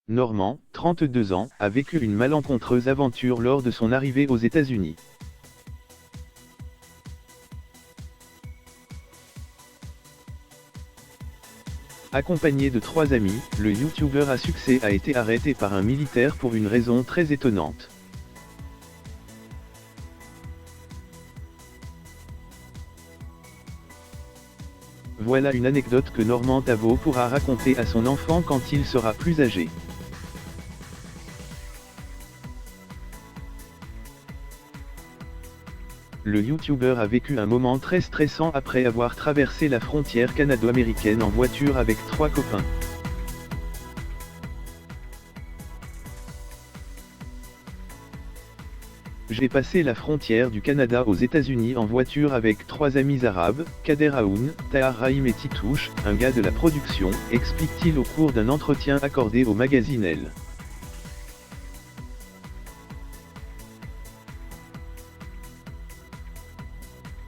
Normand, 32 ans, a vécu une malencontreuse aventure lors de son arrivée aux États-Unis. Accompagné de 3 amis, le youtubeur à succès a été arrêté par un militaire pour une raison très étonnante. Voilà une anecdote que Normand Tavo pourra raconter à son enfant quand il sera plus âgé. Le youtubeur a vécu un moment très stressant après avoir traversé la frontière canado-américaine en voiture avec 3 copains. J'ai passé la frontière du Canada aux États-Unis en voiture avec 3 amis arabes, Kader Aoun, Tahar Rahim et Titouche, un gars de la production, explique-t-il au cours d'un entretien accordé au magazine Elle.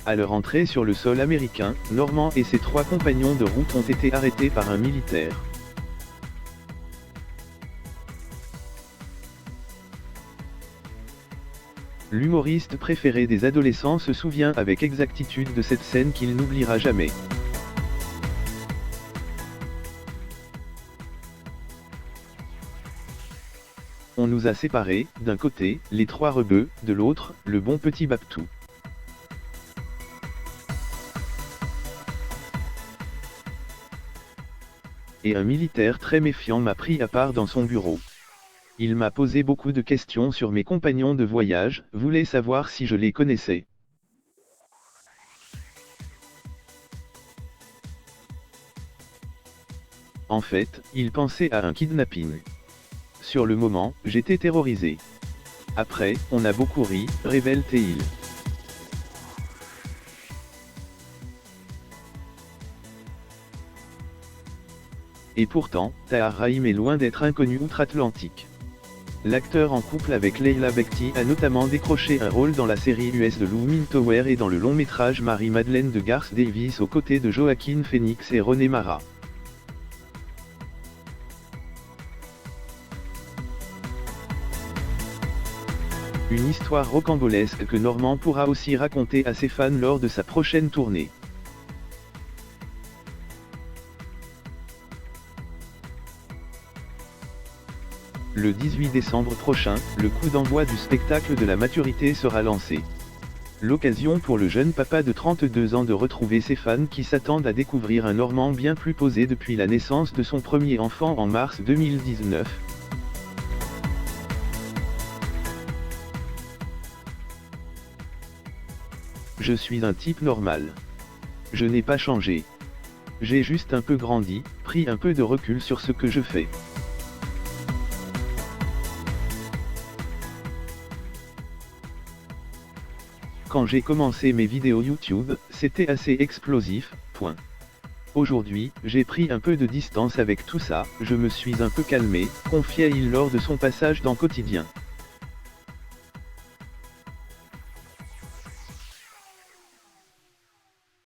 À leur entrée sur le sol américain, Normand et ses 3 compagnons de route ont été arrêtés par un militaire. L'humoriste préféré des adolescents se souvient avec exactitude de cette scène qu'il n'oubliera jamais. On nous a séparés, d'un côté, les 3 rebeux, de l'autre, le bon petit Baptou. Et un militaire très méfiant m'a pris à part dans son bureau. Il m'a posé beaucoup de questions sur mes compagnons de voyage, voulait savoir si je les connaissais. En fait, il pensait à un kidnapping. Sur le moment, j'étais terrorisé. Après, on a beaucoup ri, révèle-t-il. Et pourtant, Tahar Rahim est loin d'être inconnu outre-Atlantique. L'acteur en couple avec Leila Bekti a notamment décroché un rôle dans la série US de Looming Tower et dans le long-métrage Marie-Madeleine de Garth Davis aux côtés de Joaquin Phoenix et Rooney Mara. Une histoire rocambolesque que Normand pourra aussi raconter à ses fans lors de sa prochaine tournée. Le 18 décembre prochain, le coup d'envoi du spectacle de la maturité sera lancé. L'occasion pour le jeune papa de 32 ans de retrouver ses fans qui s'attendent à découvrir un Normand bien plus posé depuis la naissance de son premier enfant en mars 2019. Je suis un type normal. Je n'ai pas changé. J'ai juste un peu grandi, pris un peu de recul sur ce que je fais. Quand j'ai commencé mes vidéos YouTube, c'était assez explosif, point. Aujourd'hui, j'ai pris un peu de distance avec tout ça, je me suis un peu calmé, confia-t-il lors de son passage dans Quotidien.